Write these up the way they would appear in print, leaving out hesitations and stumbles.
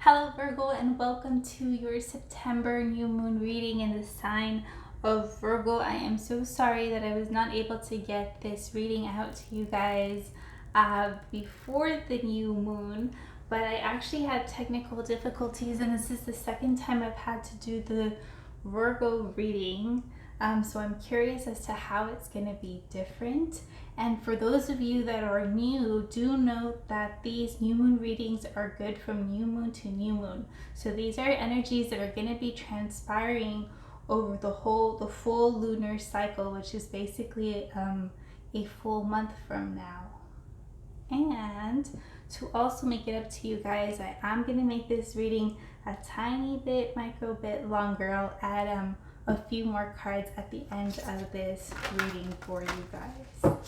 Hello Virgo, and welcome to your September new moon reading in the sign of Virgo. I am so sorry that I was not able to get this reading out to you guys before the new moon, but I actually had technical difficulties, and this is the second time I've had to do the Virgo reading. So I'm curious as to how it's going to be different. And for those of you that are new, do note that these new moon readings are good from new moon to new moon. So these are energies that are going to be transpiring over the full lunar cycle, which is basically a full month from now. And to also make it up to you guys, I am going to make this reading a tiny bit, micro bit longer. I'll add a few more cards at the end of this reading for you guys.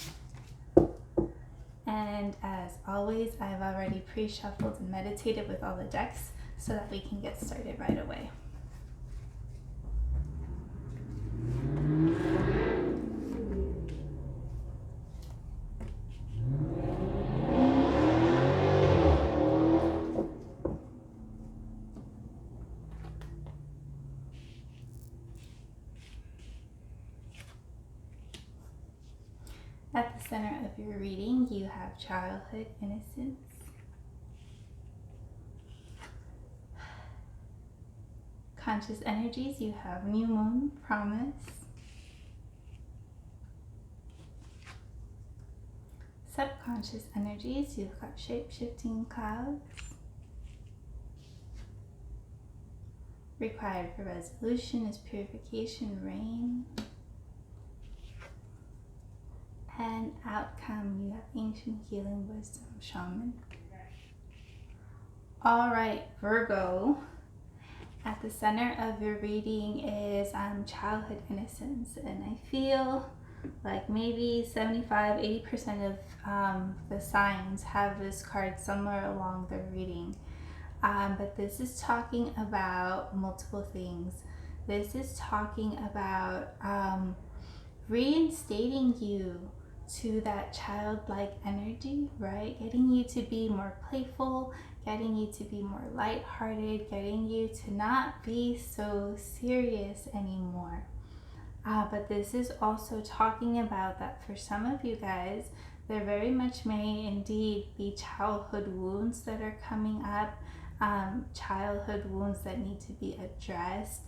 And as always, I've already pre-shuffled and meditated with all the decks so that we can get started right away. At the center of your reading, you have childhood innocence. Conscious energies, you have new moon, promise. Subconscious energies, you've got shape-shifting clouds. Required for resolution is purification, rain. And outcome, you have ancient healing wisdom, shaman. All right, Virgo. At the center of your reading is childhood innocence, and I feel like maybe 75-80% of the signs have this card somewhere along the reading. But this is talking about multiple things. This is talking about reinstating you to that childlike energy, right? Getting you to be more playful, getting you to be more lighthearted, getting you to not be so serious anymore. But this is also talking about that for some of you guys, there very much may indeed be childhood wounds that are coming up, childhood wounds that need to be addressed,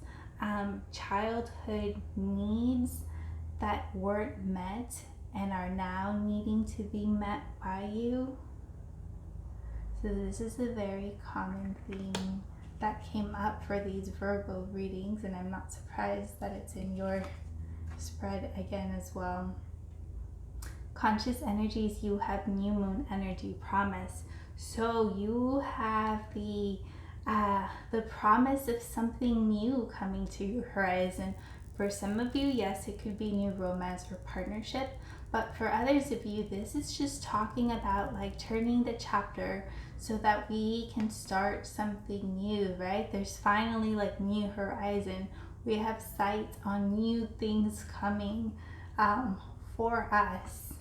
childhood needs that weren't met and are now needing to be met by you. So this is a very common theme that came up for these Virgo readings, and I'm not surprised that it's in your spread again as well. Conscious energies, you have new moon energy, promise. So you have the promise of something new coming to your horizon. For some of you, yes, it could be new romance or partnership, but for others of you, this is just talking about like turning the chapter so that we can start something new, right? There's finally like new horizon. We have sight on new things coming for us.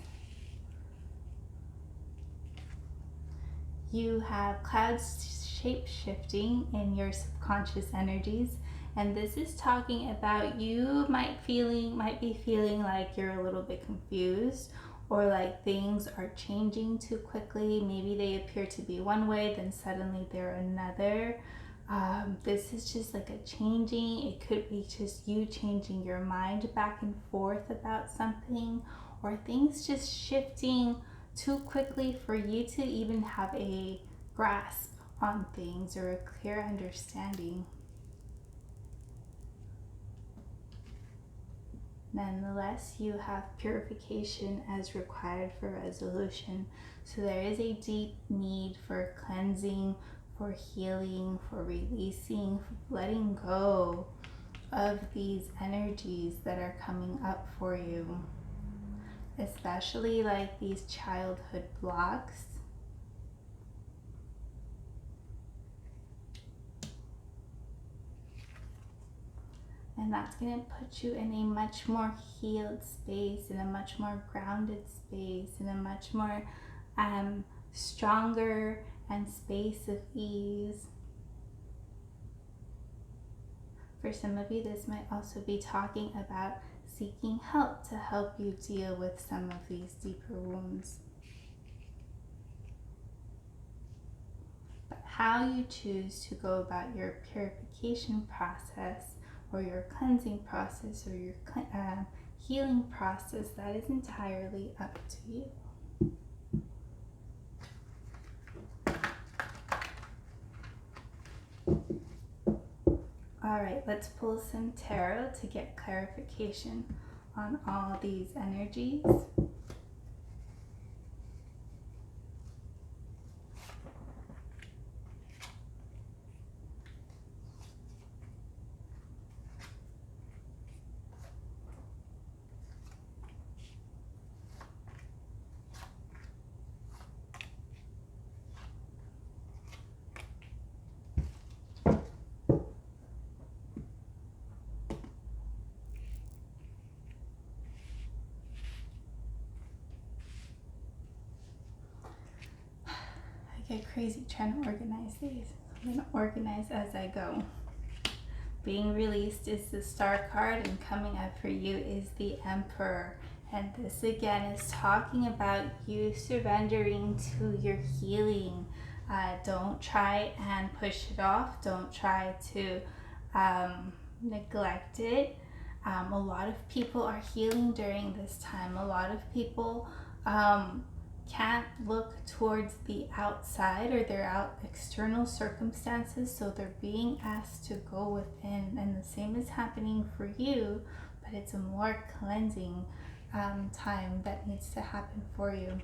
You have clouds shape-shifting in your subconscious energies, and this is talking about you might be feeling like you're a little bit confused, or like things are changing too quickly. Maybe they appear to be one way, then suddenly they're another. This is just like a changing. It could be just you changing your mind back and forth about something, or things just shifting too quickly for you to even have a grasp on things or a clear understanding. Nonetheless, you have purification as required for resolution. So there is a deep need for cleansing, for healing, for releasing, for letting go of these energies that are coming up for you, especially like these childhood blocks. And that's going to put you in a much more healed space, in a much more grounded space, in a much more stronger and space of ease. For some of you, this might also be talking about seeking help to help you deal with some of these deeper wounds. But how you choose to go about your purification process or your cleansing process or your healing process, that is entirely up to you. All right, let's pull some tarot to get clarification on all these energies. I get crazy trying to organize these. I'm going to organize as I go. Being released is the Star card, and coming up for you is the Emperor. And this again is talking about you surrendering to your healing. Don't try and push it off. Don't try to neglect it. A lot of people are healing during this time. A lot of people can't look towards the outside or their external circumstances, so they're being asked to go within, and the same is happening for you, but it's a more cleansing time that needs to happen for you.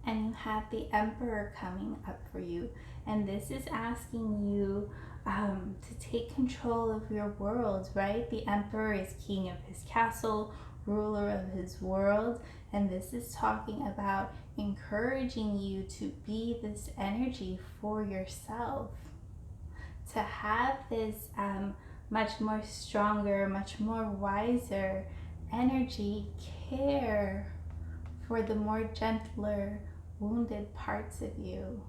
And you have the Emperor coming up for you, and this is asking you to take control of your world, right? The Emperor is king of his castle, ruler of his world, and this is talking about encouraging you to be this energy for yourself, to have this much more stronger, much more wiser energy, care for the more gentler, wounded parts of you.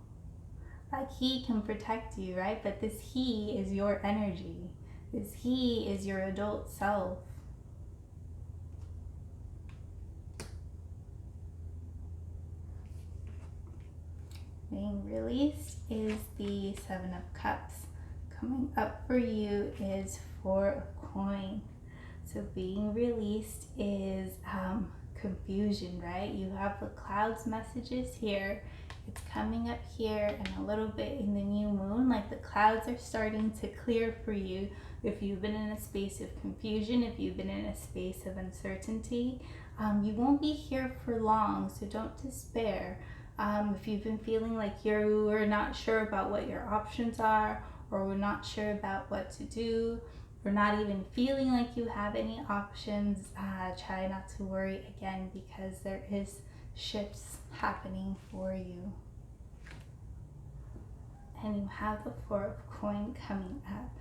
Like he can protect you, right? But this he is your energy. This he is your adult self. Being released is the Seven of Cups. Coming up for you is Four of Coins. So being released is confusion, right? You have the clouds messages here. It's coming up here and a little bit in the new moon, like the clouds are starting to clear for you. If you've been in a space of confusion, if you've been in a space of uncertainty, you won't be here for long, so don't despair. If you've been feeling like you're not sure about what your options are, or we're not sure about what to do, or not even feeling like you have any options, try not to worry again, because there is shifts happening for you. And you have the Four of Coins coming up.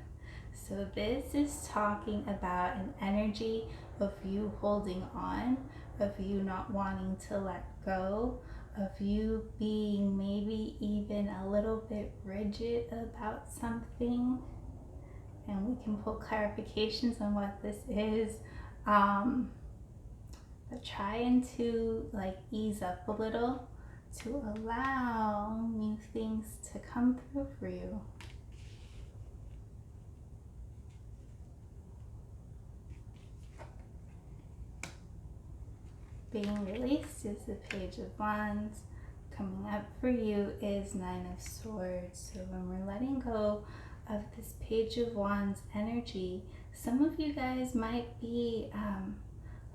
So this is talking about an energy of you holding on, of you not wanting to let go, of you being maybe even a little bit rigid about something. And we can pull clarifications on what this is, but trying to ease up a little to allow new things to come through for you. Being released is the Page of Wands. Coming up for you is Nine of Swords. So when we're letting go of this Page of Wands energy, some of you guys might be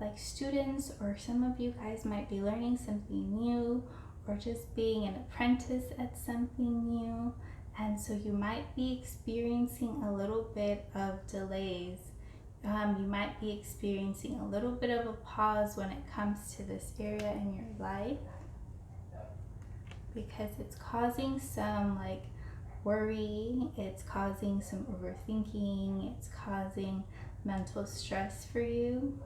like students, or some of you guys might be learning something new, or just being an apprentice at something new, and so you might be experiencing a little bit of delays. You might be experiencing a little bit of a pause when it comes to this area in your life, because it's causing some worry, it's causing some overthinking, it's causing mental stress for you.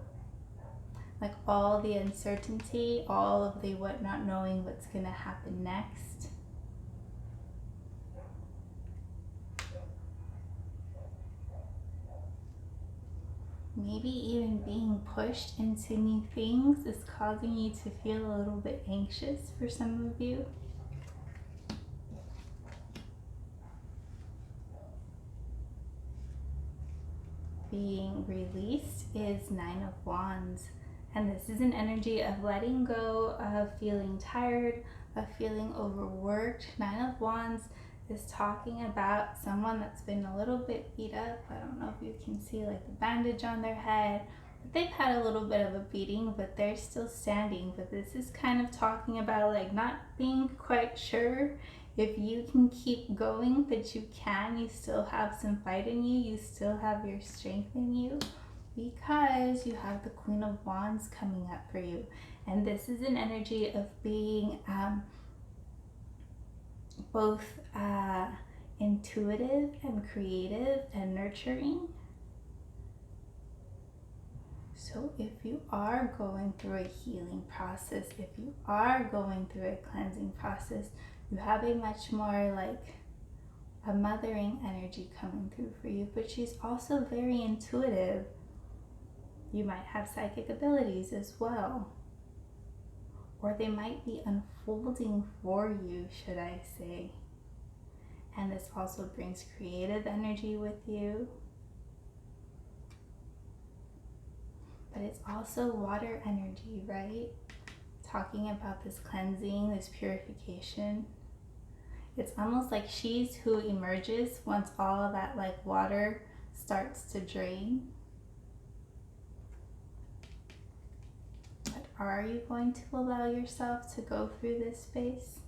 Like all the uncertainty, all of the not knowing what's going to happen next. maybe even being pushed into new things is causing you to feel a little bit anxious for some of you. Being released is Nine of Wands. And this is an energy of letting go, of feeling tired, of feeling overworked. Nine of Wands is talking about someone that's been a little bit beat up. I don't know if you can see like the bandage on their head, but they've had a little bit of a beating, but they're still standing. But this is kind of talking about like not being quite sure if you can keep going, but you can. You still have some fight in you. You still have your strength in you, because you have the Queen of Wands coming up for you. And this is an energy of being both intuitive and creative and nurturing. So if you are going through a healing process, if you are going through a cleansing process, you have a much more like a mothering energy coming through for you, but she's also very intuitive. You might have psychic abilities as well, or they might be unfolding for you, should I say. And this also brings creative energy with you. But it's also water energy, right? Talking about this cleansing, this purification. It's almost like she's who emerges once all of that like water starts to drain. But are you going to allow yourself to go through this space?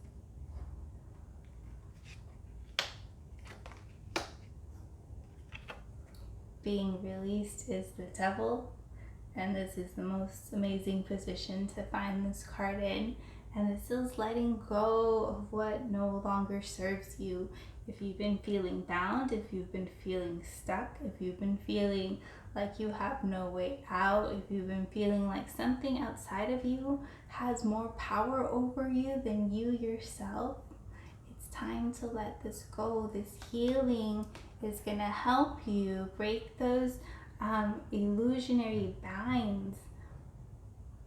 Being released is the Devil, and this is the most amazing position to find this card in. And this is letting go of what no longer serves you. If you've been feeling bound, if you've been feeling stuck, if you've been feeling like you have no way out, if you've been feeling like something outside of you has more power over you than you yourself, it's time to let this go. This healing is going to help you break those illusionary binds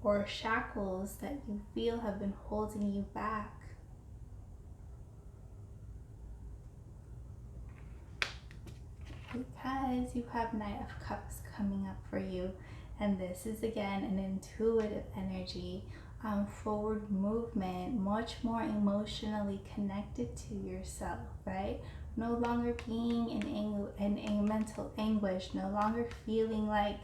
or shackles that you feel have been holding you back. Because you have Knight of Cups coming up for you, and this is again an intuitive energy, forward movement, much more emotionally connected to yourself, right? No longer being in mental anguish, no longer feeling like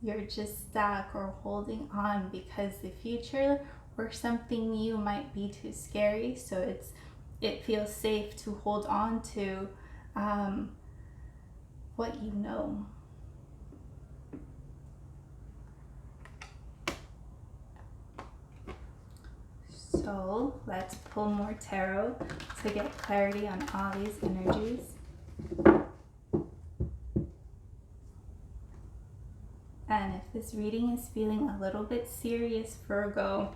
you're just stuck or holding on because the future or something new might be too scary. So it feels safe to hold on to what you know. So let's pull more tarot to get clarity on all these energies. And if this reading is feeling a little bit serious, Virgo,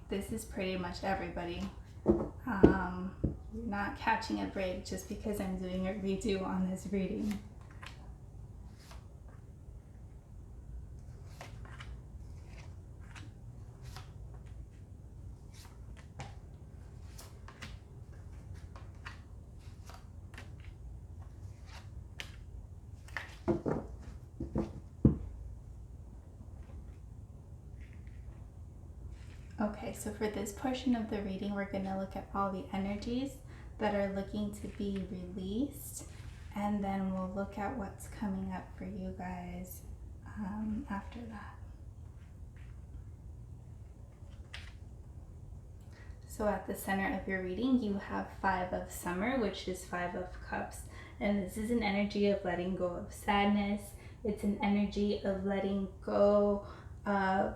this is pretty much everybody. You're not catching a break just because I'm doing a redo on this reading. Okay, so for this portion of the reading, we're going to look at all the energies that are looking to be released, and then we'll look at what's coming up for you guys after that. So at the center of your reading, you have Five of Summer, which is Five of Cups, and this is an energy of letting go of sadness. It's an energy of letting go of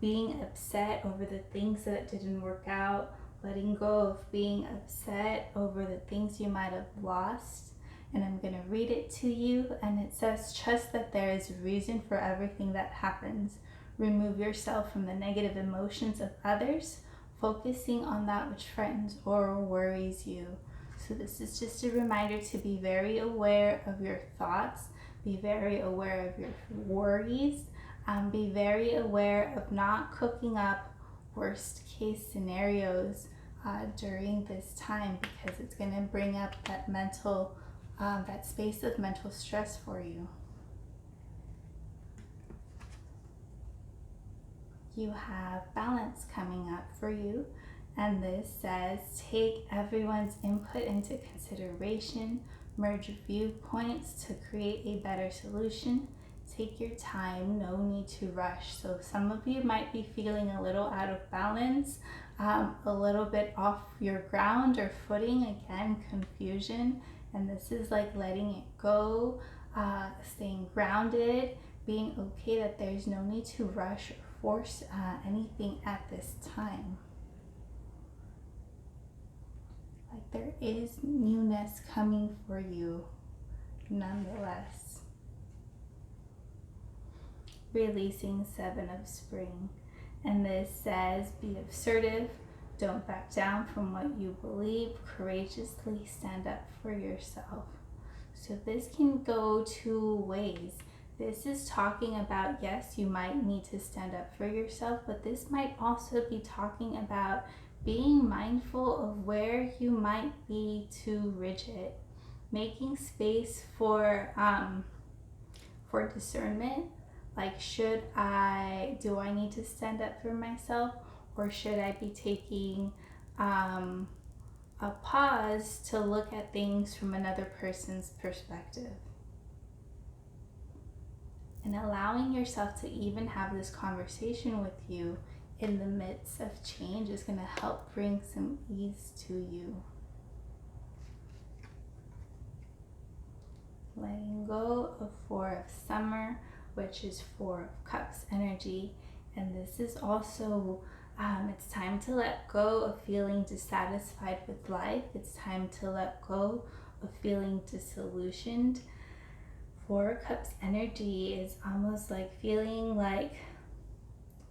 being upset over the things that didn't work out, letting go of being upset over the things you might have lost. And I'm going to read it to you, and it says, trust that there is a reason for everything that happens. Remove yourself from the negative emotions of others, focusing on that which frightens or worries you. So this is just a reminder to be very aware of your thoughts, Be very aware of your worries. Be very aware of not cooking up worst case scenarios during this time, because it's going to bring up that mental, that space of mental stress for you. You have balance coming up for you, and this says take everyone's input into consideration, merge viewpoints to create a better solution. Take your time, no need to rush. So some of you might be feeling a little out of balance, a little bit off your ground or footing, again, confusion. And this is like letting it go, staying grounded, being okay that there's no need to rush or force anything at this time. Like there is newness coming for you nonetheless. Releasing 7 of Spring, and this says be assertive, don't back down from what you believe, courageously stand up for yourself. So this can go 2 ways. This is talking about, yes, you might need to stand up for yourself, but this might also be talking about being mindful of where you might be too rigid, making space for discernment. Like, do I need to stand up for myself, or should I be taking a pause to look at things from another person's perspective? And allowing yourself to even have this conversation with you in the midst of change is going to help bring some ease to you. Letting go of 4 of Summer, which is 4 of Cups energy. And this is also, it's time to let go of feeling dissatisfied with life. It's time to let go of feeling disillusioned. 4 of Cups energy is almost like feeling like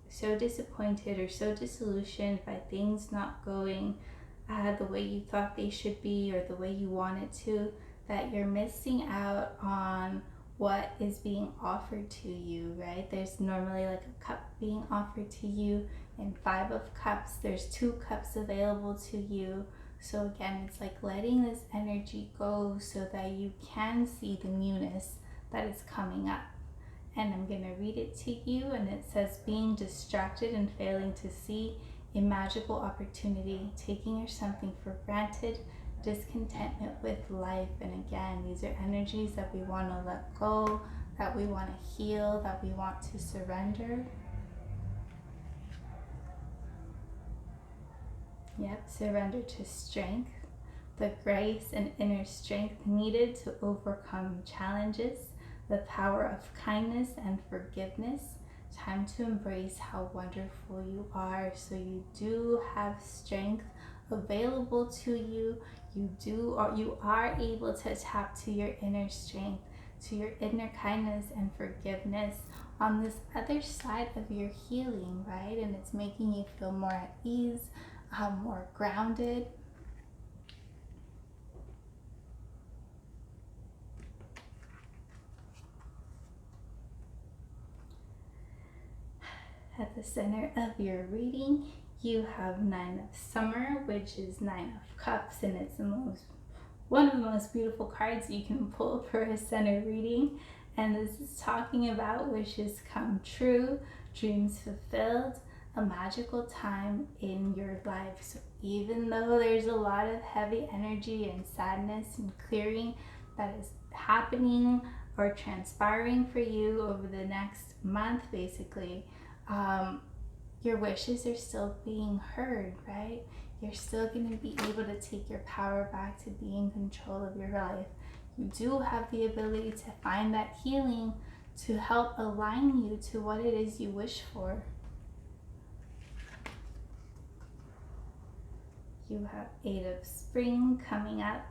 so disappointed or so disillusioned by things not going the way you thought they should be or the way you wanted to, that you're missing out on what is being offered to you, right? There's normally like a cup being offered to you. In 5 of Cups, there's 2 cups available to you. So again, it's like letting this energy go so that you can see the newness that is coming up. And I'm going to read it to you, and it says, being distracted and failing to see a magical opportunity, taking or something for granted, discontentment with life. And again, these are energies that we want to let go, that we want to heal, that we want to surrender. Yep, surrender to strength, the grace and inner strength needed to overcome challenges, the power of kindness and forgiveness. Time to embrace how wonderful you are. So you do have strength available to you. You are able to tap to your inner strength, to your inner kindness and forgiveness on this other side of your healing, right? And it's making you feel more at ease, more grounded. At the center of your reading, you have 9 of Summer, which is 9 of Cups, and it's one of the most beautiful cards you can pull for a center reading. And this is talking about wishes come true, dreams fulfilled, a magical time in your life. So even though there's a lot of heavy energy and sadness and clearing that is happening or transpiring for you over the next month, basically, your wishes are still being heard, right? You're still going to be able to take your power back to be in control of your life. You do have the ability to find that healing to help align you to what it is you wish for. You have 8 of Spring coming up,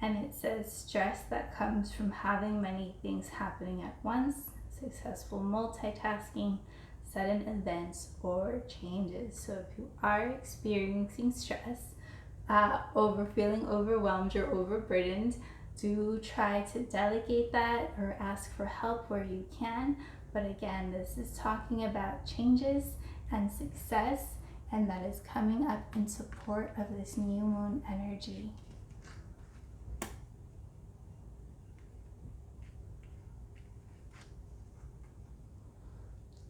and it says stress that comes from having many things happening at once, successful multitasking, sudden events or changes. So if you are experiencing stress, over feeling overwhelmed or overburdened, Do try to delegate that or ask for help where you can. But again, this is talking about changes and success, and that is coming up in support of this new moon energy.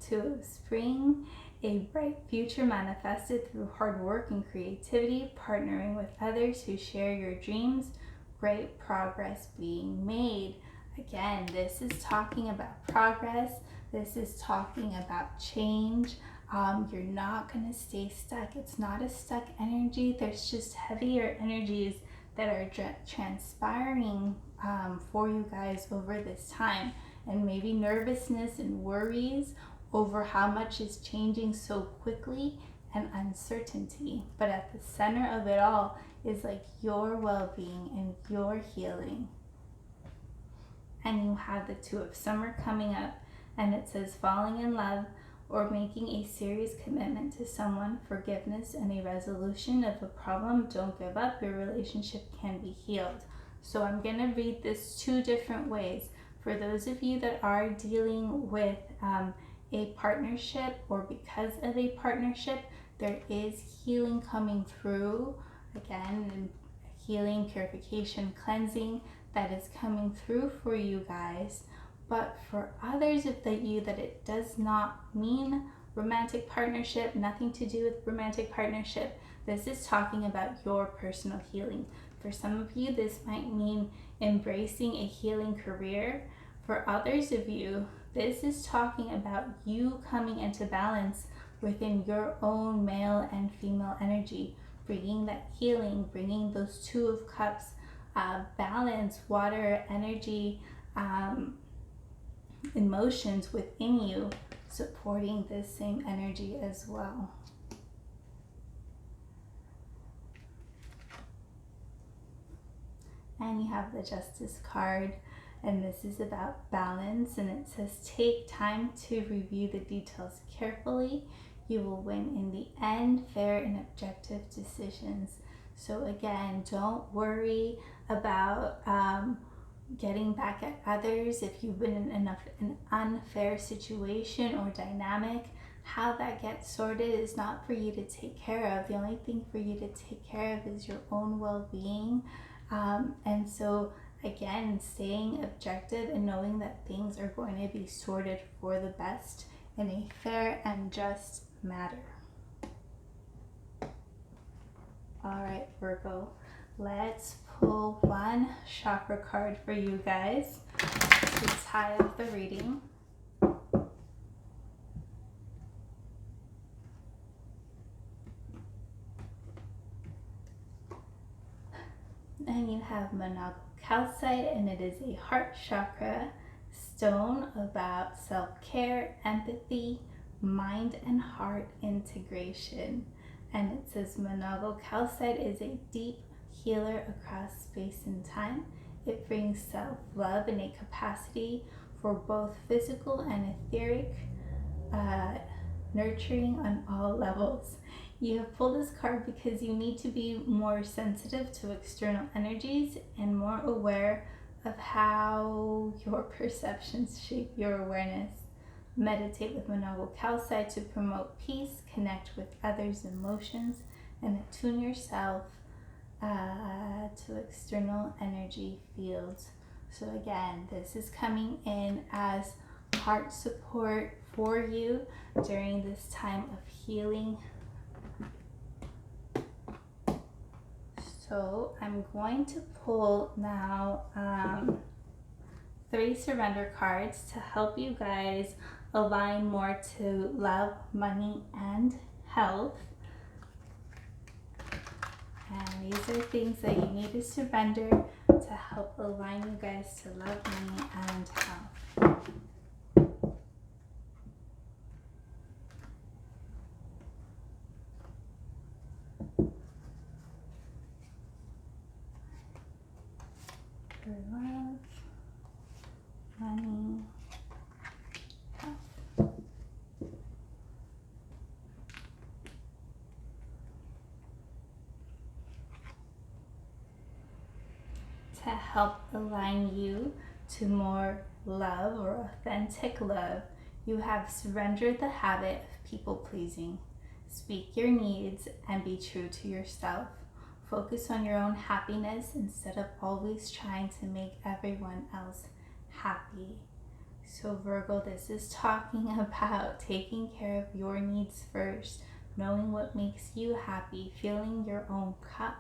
Two of Spring, a bright future manifested through hard work and creativity, partnering with others who share your dreams, great progress being made. Again, this is talking about progress. This is talking about change. You're not going to stay stuck. It's not a stuck energy. There's just heavier energies that are transpiring for you guys over this time. And maybe nervousness and worries over how much is changing so quickly and uncertainty. But at the center of it all is like your well-being and your healing. And you have the Two of Summer coming up, and it says falling in love or making a serious commitment to someone, forgiveness and a resolution of a problem. Don't give up. Your relationship can be healed. So I'm going to read this two different ways. For those of you that are dealing with a partnership, or because of a partnership, there is healing coming through. Again, healing, purification, cleansing that is coming through for you guys. But for others of you that it does not mean romantic partnership, nothing to do with romantic partnership, this is talking about your personal healing. For some of you, this might mean embracing a healing career. For others of you, this is talking about you coming into balance within your own male and female energy, bringing that healing, bringing those Two of Cups, balance, water, energy, emotions within you, supporting this same energy as well. And you have the Justice card, and this is about balance, and it says take time to review the details carefully. You will win in the end, fair and objective decisions. So again, don't worry about getting back at others if you've been in an unfair situation or dynamic. How that gets sorted is not for you to take care of. The only thing for you to take care of is your own well-being. And so again, staying objective and knowing that things are going to be sorted for the best in a fair and just matter. All right, Virgo, let's pull one chakra card for you guys to tie up the reading. And you have Monaco calcite, and it is a heart chakra stone about self-care, empathy, mind and heart integration. And it says Monaco calcite is a deep healer across space and time. It brings self-love and a capacity for both physical and etheric nurturing on all levels. You have pulled this card because you need to be more sensitive to external energies and more aware of how your perceptions shape your awareness. Meditate with Monaco calcite to promote peace, connect with others' emotions, and attune yourself to external energy fields. So again, this is coming in as heart support for you during this time of healing. So I'm going to pull now 3 surrender cards to help you guys align more to love, money, and health. And these are things that you need to surrender to help align you guys to love, money, and health. For love, money, health. to help align you to more love or authentic love, you have surrendered the habit of people pleasing. Speak your needs and be true to yourself. Focus on your own happiness instead of always trying to make everyone else happy. So Virgo, this is talking about taking care of your needs first, knowing what makes you happy, filling your own cup.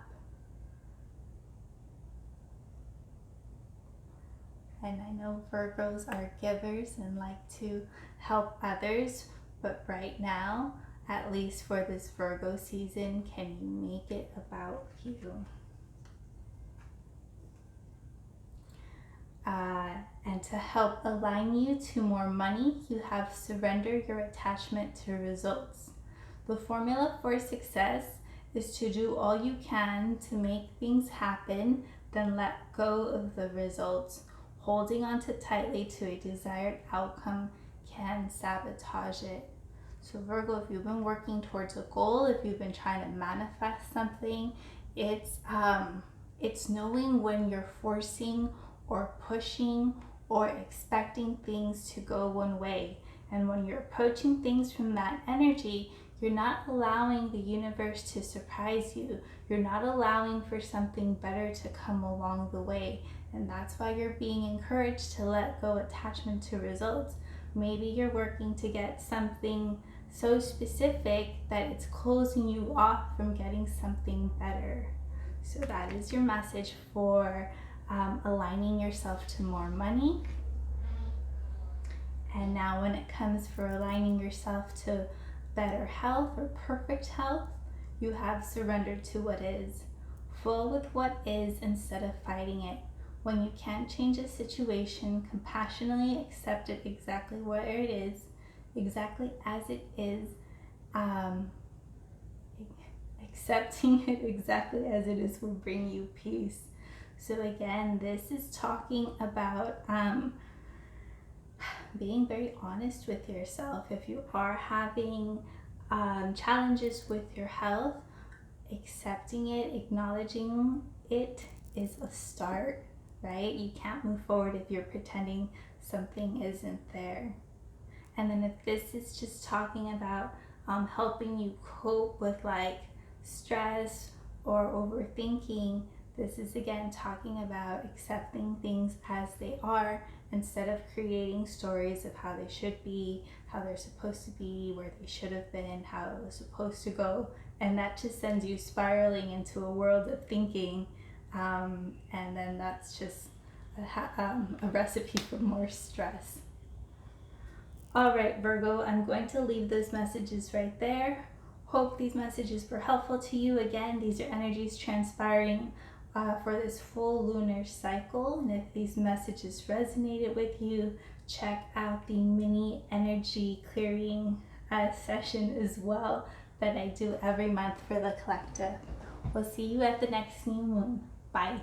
And I know Virgos are givers and like to help others, but right now, at least for this Virgo season, can you make it about you? And to help align you to more money, you have surrendered your attachment to results. The formula for success is to do all you can to make things happen, then let go of the results. Holding on too tightly to a desired outcome can sabotage it. So Virgo, if you've been working towards a goal, if you've been trying to manifest something, it's knowing when you're forcing or pushing or expecting things to go one way. And when you're approaching things from that energy, you're not allowing the universe to surprise you. You're not allowing for something better to come along the way. And that's why you're being encouraged to let go attachment to results. Maybe you're working to get something so specific that it's closing you off from getting something better. So that is your message for aligning yourself to more money. And now when it comes for aligning yourself to better health or perfect health, you have surrendered to what is. Flow with what is instead of fighting it. When you can't change a situation, compassionately accept it exactly where it is, exactly as it is. Accepting it exactly as it is will bring you peace. So again, this is talking about being very honest with yourself. If you are having challenges with your health, accepting it, acknowledging it is a start, right? You can't move forward if you're pretending something isn't there. And then if this is just talking about helping you cope with like stress or overthinking, this is again talking about accepting things as they are instead of creating stories of how they should be, how they're supposed to be, where they should have been, how it was supposed to go. And that just sends you spiraling into a world of thinking. And then that's just a recipe for more stress. All right, Virgo, I'm going to leave those messages right there. Hope these messages were helpful to you. Again, these are energies transpiring for this full lunar cycle. And if these messages resonated with you, check out the mini energy clearing session as well that I do every month for the collective. We'll see you at the next new moon. Bye.